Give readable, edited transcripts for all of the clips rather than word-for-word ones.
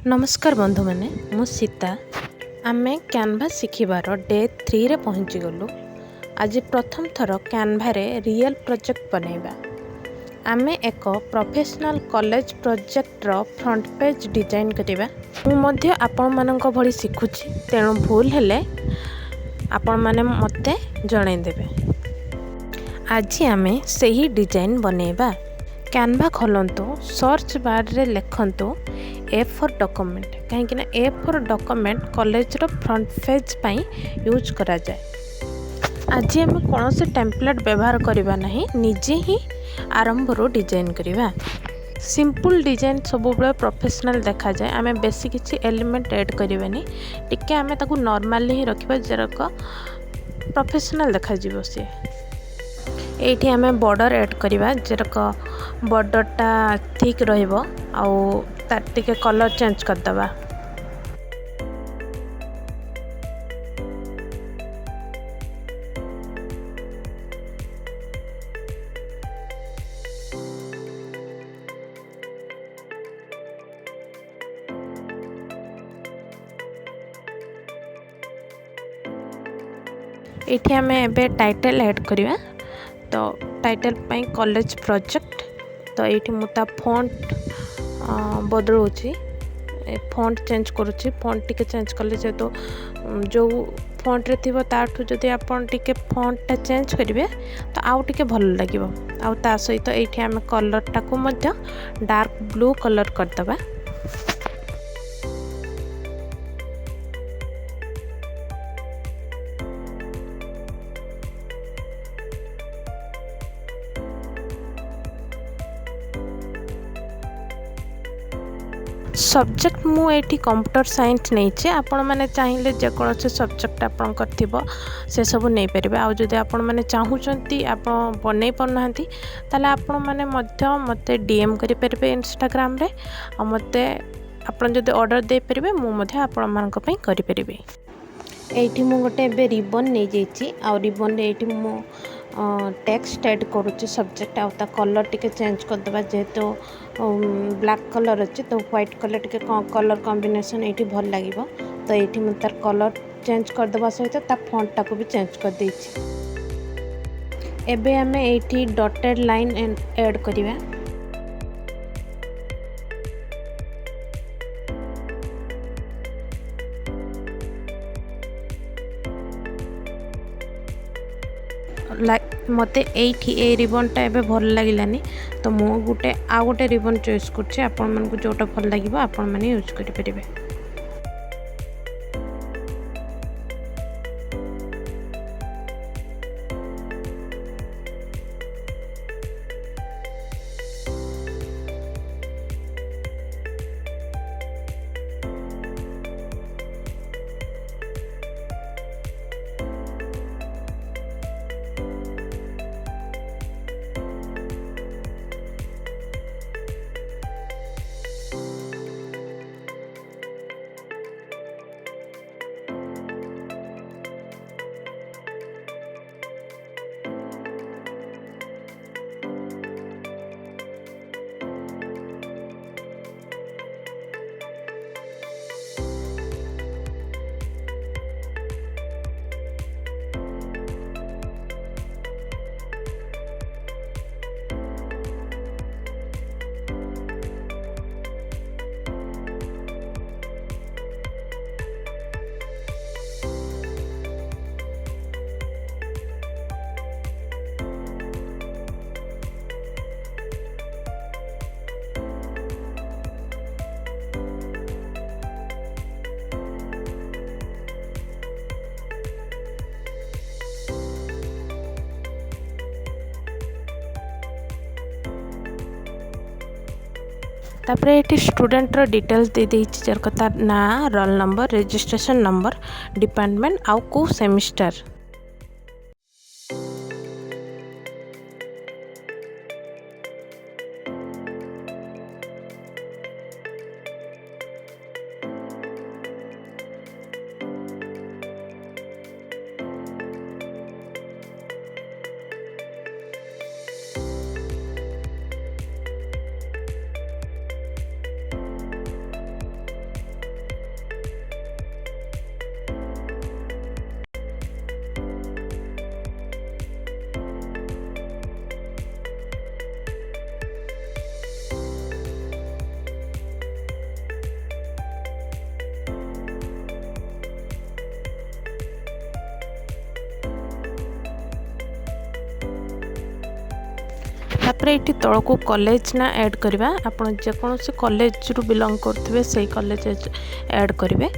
नमस्कार बंधु मैंने मु सीता आमे कैनवा शिखिबार डे 3 रे पहुँची गलु। आज प्रथम थर कैनवा रे रियल प्रोजेक्ट बनैबा। आमे एक प्रोफेशनल कॉलेज प्रोजेक्ट रो फ्रंट पेज डिजाइन करिबा। मु मध्य आपण मानक भली शिखुची, तेणु भूल हेले आपण माने मते जणाई देबे। आज आमे सही डिजाइन बनैबा। कैनवा खोलंतु, सर्च बार रे लिखंतु ए फॉर डॉक्यूमेंट, कहीं ए फॉर डॉक्यूमेंट कॉलेज रो फ्रंट पेज पाई यूज करा जाए। आज आम कौन से टेम्पलेट व्यवहार करबा नहीं, निजे ही आरंभ रो डिजाइन करबा। सिंपल डिजाइन सब बड़े प्रोफेशनल देखा जाए। आम बेसी किसी एलिमेंट ऐड करबानी, टिके आम ताकू नॉर्मली ही रखिबा जरक प्रोफेशनल देखा जीवो से। एठी आमे बॉर्डर ऐड करबा, जरक बॉर्डरटा ठीक रहइबो आउ तार टिके कलर चेंज कर दबा। एठी आमे एबे टाइटल ऐड करबा। तो टाइटल पाई कॉलेज प्रोजेक्ट, तो एठी मुता फॉन्ट बदलुची, फॉन्ट चेंज करुची। फॉन्ट टिके चेंज कले जे तो जो फॉन्ट रे थिबो ताठू जदि आपण टिके फॉन्टटा चेंज करिवे तो आउ टिके भल लागिवो। आउ ता सहित एठी आमे कलर टाकू मध्य डार्क ब्लू कलर कर दबा। सब्जेक्ट मु एठी कंप्यूटर साइंस नहीं छे। आपण माने चाहिए जे कौन से सब्जेक्ट आपण करथिबो से सब नहीं परिबे। आ जदि आपण माने चाहूचंती आपण बनै पनांती ताले आपण माने मध्य मते डीएम करि परिबे इंस्टाग्राम रे। आ मते आपण जदि ऑर्डर दे परिबे मु मध्य आपण मानक पई करि परिबे। एठी मु गोटे बे रिबन नै जेची। आ रिबन रे एठी मु टेक्स्ट ऐड करुच्ची सब्जेक्ट। आ कलर टिके चेंज कर दबा, जेहेतु ब्लैक कलर अच्छे तो व्हाइट कलर टिके कलर कॉम्बिनेशन एठी भल लागिबो। तो एठी मु तार कलर चेंज कर दबा सहित ता फॉन्ट टाको भी चेंज कर देछि। एबे हमें एठी डॉटेड लाइन ऐड करिवा। मते एठी ए रिबनटा एबे भल लागिलानी, तो मु गुटे आ गुटे रिबन चॉइस करछि। आपण मानकु जोटा भल लागिबो आपण माने यूज करि परिबे। तापरे एटी स्टूडेंट रो डिटेल्स दे देछि, जर कथा ना, roll number, registration number, department आउ को सेमिस्टर। तापर ये तौक कॉलेज ना ऐड करवा आपण जेकोसी कॉलेज रु बिलोंग करथिबे सेही कॉलेज ऐड करेंगे।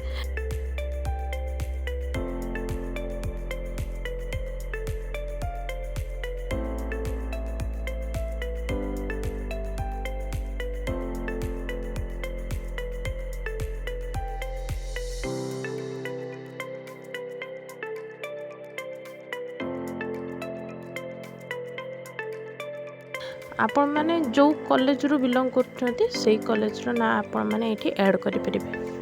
आपण माने जो कॉलेज रु बिलोंग करछंती सेही कॉलेज रो ना आपण माने एठी ऐड करि परिबे।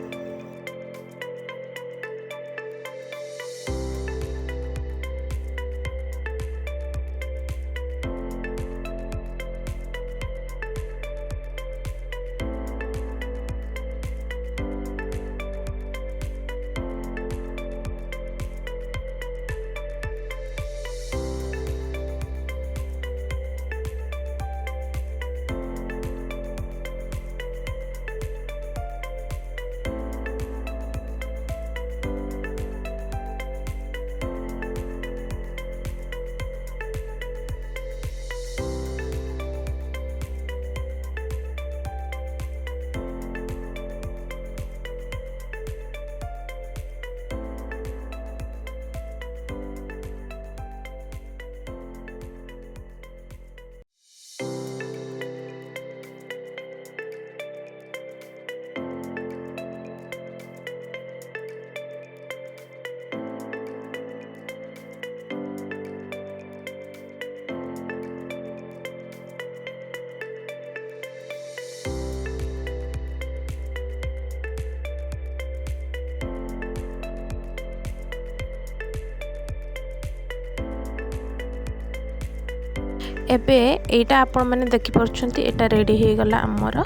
एबे एटा आपण माने देखि परछंती एटा रेडी हे गला हमर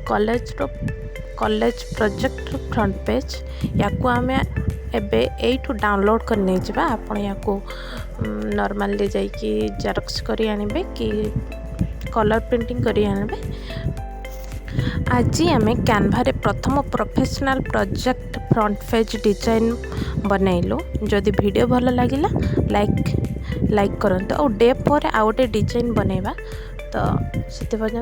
कॉलेज प्रोजेक्ट फ्रंट पेज। याकू आमे एबे एठू डाउनलोड कर नै जिबा। आपण याकू नॉर्मली जाई कि जेरॉक्स करी आनिबे कि कलर प्रिंटिंग करी आनिबे। आज आमे कैनवा रे प्रथम professional project front page design बनैलो। जदि वीडियो भल लागिला लाइक करंतु और डे पर आउटे डिजाइन बनेबा तो से